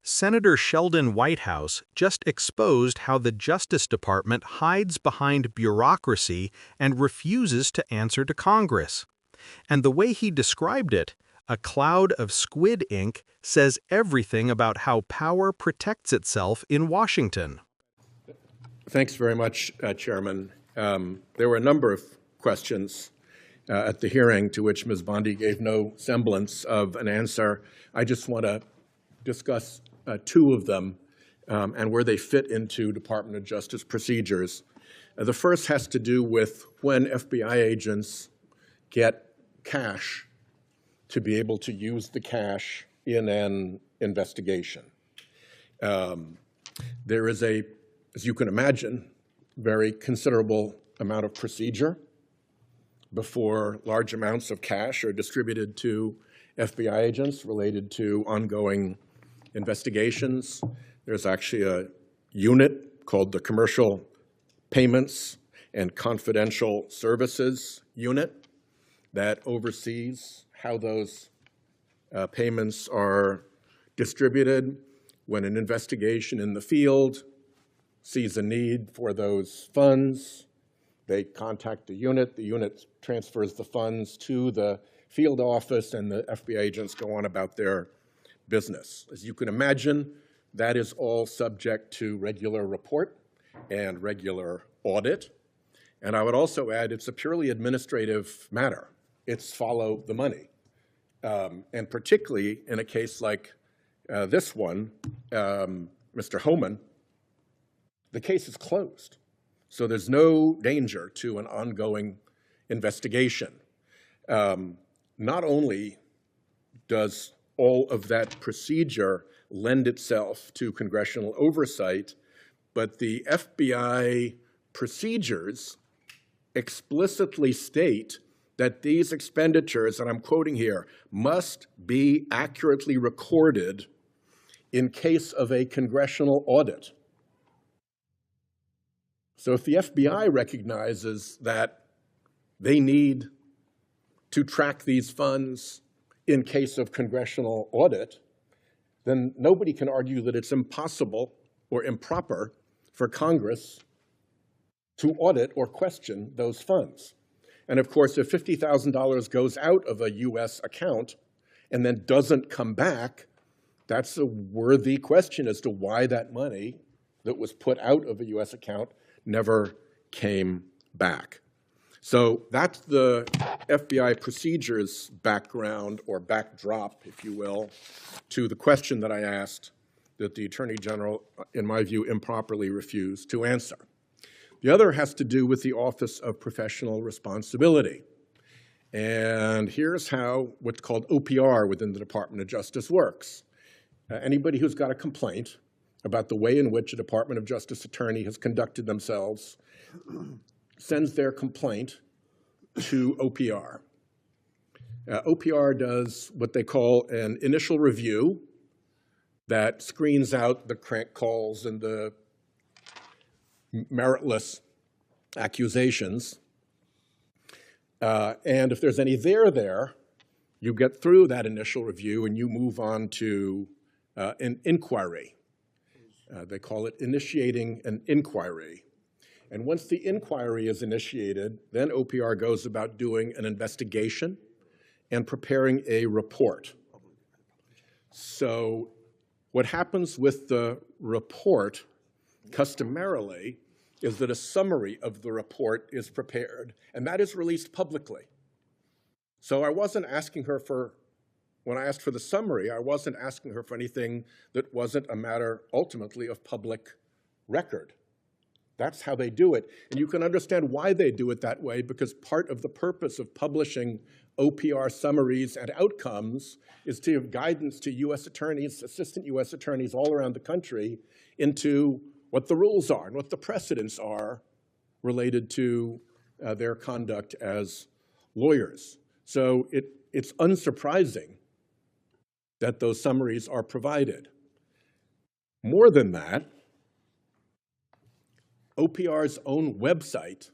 Senator Sheldon Whitehouse just exposed how the Justice Department hides behind bureaucracy and refuses to answer to Congress. And the way he described it, a cloud of squid ink, says everything about how power protects itself in Washington. Thanks very much, Chairman. There were a number of questions at the hearing to which Ms. Bondi gave no semblance of an answer. I just want to discuss two of them and where they fit into Department of Justice procedures. The first has to do with when FBI agents get cash to be able to use the cash in an investigation. There is a, as you can imagine, very considerable amount of procedure before large amounts of cash are distributed to FBI agents related to ongoing investigations. There's actually a unit called the Commercial Payments and Confidential Services Unit that oversees how those payments are distributed. When an investigation in the field sees a need for those funds, they contact the unit transfers the funds to the field office, and the FBI agents go on about their business. As you can imagine, that is all subject to regular report and regular audit. And I would also add, it's a purely administrative matter. It's follow the money. And particularly in a case like this one, Mr. Homan, the case is closed. So there's no danger to an ongoing investigation. Not only does all of that procedure lend itself to congressional oversight, but the FBI procedures explicitly state that these expenditures, and I'm quoting here, must be accurately recorded in case of a congressional audit. So if the FBI recognizes that they need to track these funds in case of congressional audit, then nobody can argue that it's impossible or improper for Congress to audit or question those funds. And of course, if $50,000 goes out of a US account and then doesn't come back, that's a worthy question as to why that money that was put out of a US account never came back. So that's the FBI procedures background, or backdrop, if you will, to the question that I asked that the Attorney General, in my view, improperly refused to answer. The other has to do with the Office of Professional Responsibility. And here's how what's called OPR within the Department of Justice works. Anybody who's got a complaint about the way in which a Department of Justice attorney has conducted themselves sends their complaint to OPR. OPR does what they call an initial review that screens out the crank calls and the meritless accusations. And if there's any there, you get through that initial review and you move on to an inquiry. They call it initiating an inquiry. And once the inquiry is initiated, then OPR goes about doing an investigation and preparing a report. So what happens with the report customarily is that a summary of the report is prepared, and that is released publicly. So I wasn't asking her for, when I asked for the summary, I wasn't asking her for anything that wasn't a matter ultimately of public record. That's how they do it. And you can understand why they do it that way, because part of the purpose of publishing OPR summaries and outcomes is to give guidance to US attorneys, assistant US attorneys all around the country into what the rules are and what the precedents are related to their conduct as lawyers. So it's unsurprising that those summaries are provided. More than that, OPR's own website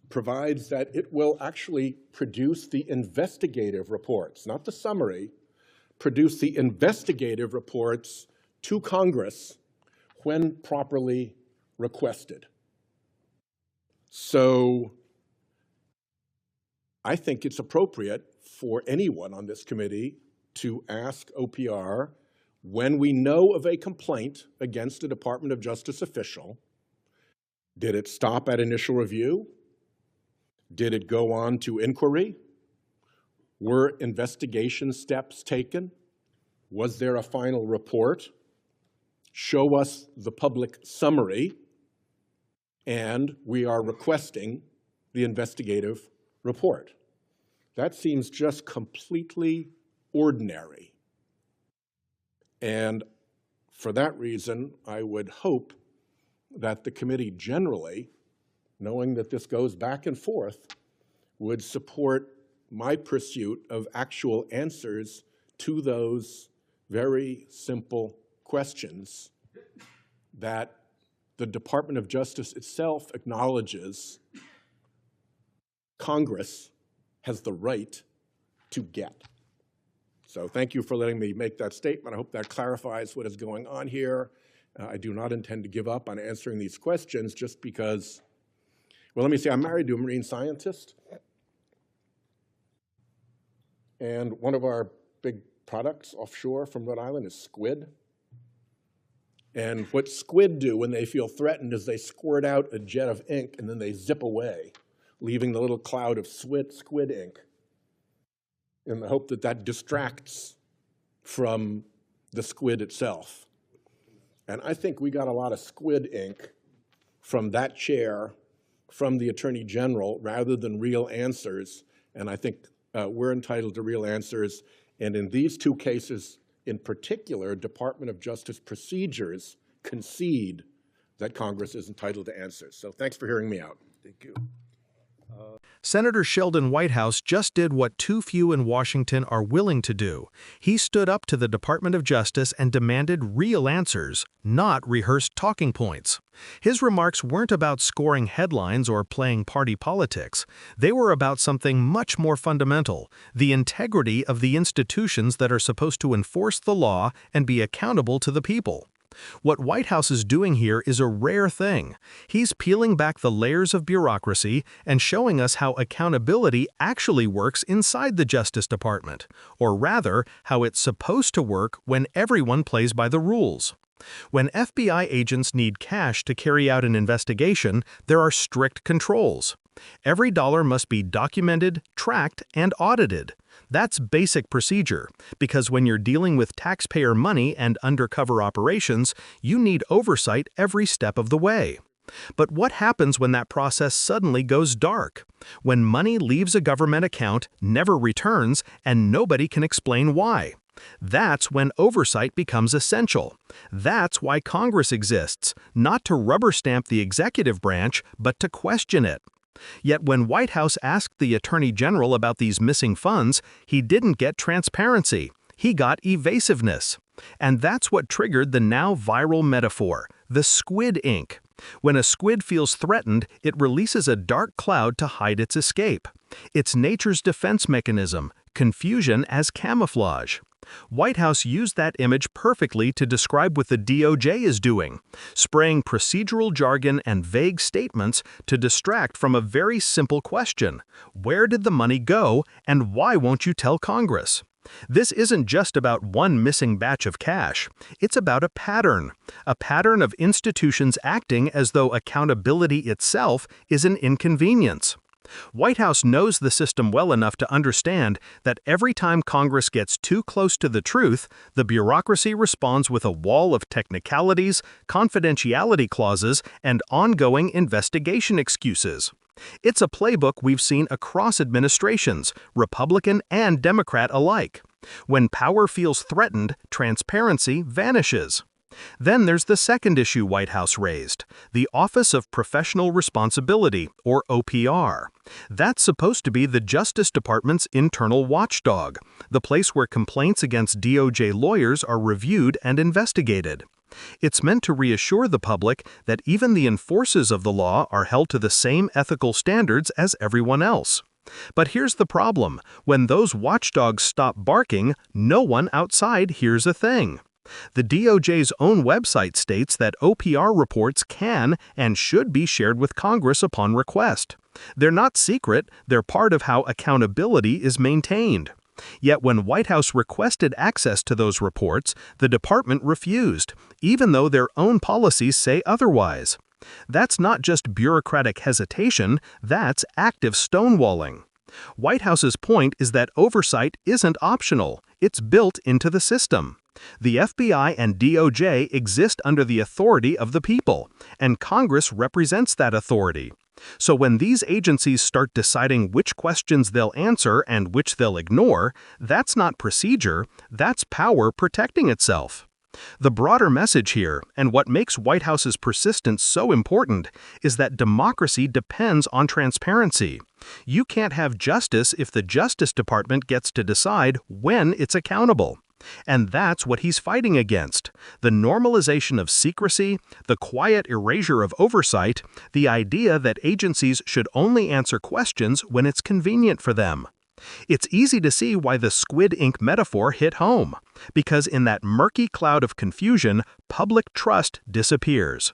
provides that it will actually produce the investigative reports, not the summary, produce the investigative reports to Congress when properly requested. So I think it's appropriate for anyone on this committee to ask OPR, when we know of a complaint against a Department of Justice official, did it stop at initial review? Did it go on to inquiry? Were investigation steps taken? Was there a final report? Show us the public summary, and we are requesting the investigative report. That seems just completely ordinary. And for that reason, I would hope that the committee generally, knowing that this goes back and forth, would support my pursuit of actual answers to those very simple questions that the Department of Justice itself acknowledges Congress has the right to get. So thank you for letting me make that statement. I hope that clarifies what is going on here. I do not intend to give up on answering these questions just because, well, let me say, I'm married to a marine scientist. And one of our big products offshore from Rhode Island is squid. And what squid do when they feel threatened is they squirt out a jet of ink and then they zip away, leaving the little cloud of squid ink in the hope that that distracts from the squid itself. And I think we got a lot of squid ink from that chair, from the Attorney General, rather than real answers. And I think we're entitled to real answers. And in these two cases in particular, Department of Justice procedures concede that Congress is entitled to answers. So thanks for hearing me out. Thank you. Senator Sheldon Whitehouse just did what too few in Washington are willing to do. He stood up to the Department of Justice and demanded real answers, not rehearsed talking points. His remarks weren't about scoring headlines or playing party politics. They were about something much more fundamental: the integrity of the institutions that are supposed to enforce the law and be accountable to the people. What Whitehouse is doing here is a rare thing. He's peeling back the layers of bureaucracy and showing us how accountability actually works inside the Justice Department, or rather, how it's supposed to work when everyone plays by the rules. When FBI agents need cash to carry out an investigation, there are strict controls. Every dollar must be documented, tracked, and audited. That's basic procedure, because when you're dealing with taxpayer money and undercover operations, you need oversight every step of the way. But what happens when that process suddenly goes dark? When money leaves a government account, never returns, and nobody can explain why? That's when oversight becomes essential. That's why Congress exists, not to rubber stamp the executive branch, but to question it. Yet when Whitehouse asked the Attorney General about these missing funds, he didn't get transparency. He got evasiveness. And that's what triggered the now viral metaphor, the squid ink. When a squid feels threatened, it releases a dark cloud to hide its escape. It's nature's defense mechanism, confusion as camouflage. Whitehouse used that image perfectly to describe what the DOJ is doing, spraying procedural jargon and vague statements to distract from a very simple question: where did the money go, and why won't you tell Congress? This isn't just about one missing batch of cash. It's about a pattern of institutions acting as though accountability itself is an inconvenience. Whitehouse knows the system well enough to understand that every time Congress gets too close to the truth, the bureaucracy responds with a wall of technicalities, confidentiality clauses, and ongoing investigation excuses. It's a playbook we've seen across administrations, Republican and Democrat alike. When power feels threatened, transparency vanishes. Then there's the second issue Whitehouse raised, the Office of Professional Responsibility, or OPR. That's supposed to be the Justice Department's internal watchdog, the place where complaints against DOJ lawyers are reviewed and investigated. It's meant to reassure the public that even the enforcers of the law are held to the same ethical standards as everyone else. But here's the problem. When those watchdogs stop barking, no one outside hears a thing. The DOJ's own website states that OPR reports can and should be shared with Congress upon request. They're not secret, they're part of how accountability is maintained. Yet when Whitehouse requested access to those reports, the department refused, even though their own policies say otherwise. That's not just bureaucratic hesitation, that's active stonewalling. Whitehouse's point is that oversight isn't optional, it's built into the system. The FBI and DOJ exist under the authority of the people, and Congress represents that authority. So when these agencies start deciding which questions they'll answer and which they'll ignore, that's not procedure, that's power protecting itself. The broader message here, and what makes Whitehouse's persistence so important, is that democracy depends on transparency. You can't have justice if the Justice Department gets to decide when it's accountable. And that's what he's fighting against: the normalization of secrecy, the quiet erasure of oversight, the idea that agencies should only answer questions when it's convenient for them. It's easy to see why the squid ink metaphor hit home, because in that murky cloud of confusion, public trust disappears.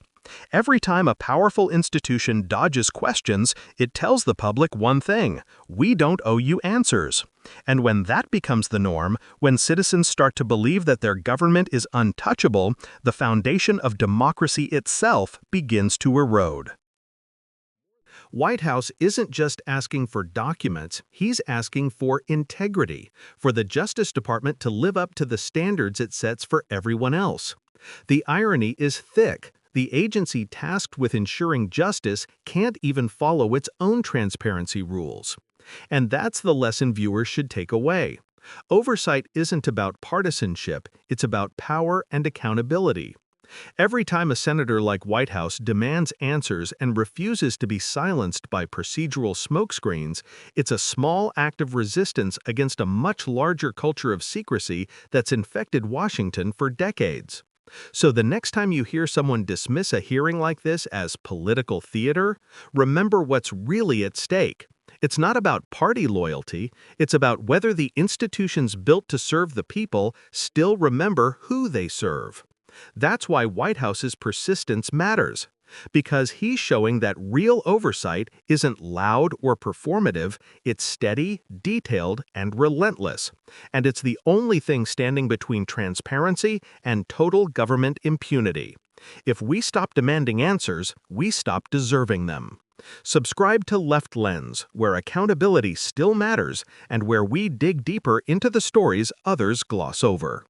Every time a powerful institution dodges questions, it tells the public one thing: we don't owe you answers. And when that becomes the norm, when citizens start to believe that their government is untouchable, the foundation of democracy itself begins to erode. Whitehouse isn't just asking for documents, he's asking for integrity, for the Justice Department to live up to the standards it sets for everyone else. The irony is thick. The agency tasked with ensuring justice can't even follow its own transparency rules. And that's the lesson viewers should take away. Oversight isn't about partisanship, it's about power and accountability. Every time a senator like Whitehouse demands answers and refuses to be silenced by procedural smokescreens, it's a small act of resistance against a much larger culture of secrecy that's infected Washington for decades. So the next time you hear someone dismiss a hearing like this as political theater, remember what's really at stake. It's not about party loyalty, it's about whether the institutions built to serve the people still remember who they serve. That's why Whitehouse's persistence matters, because he's showing that real oversight isn't loud or performative, it's steady, detailed, and relentless. And it's the only thing standing between transparency and total government impunity. If we stop demanding answers, we stop deserving them. Subscribe to Left Lens, where accountability still matters and where we dig deeper into the stories others gloss over.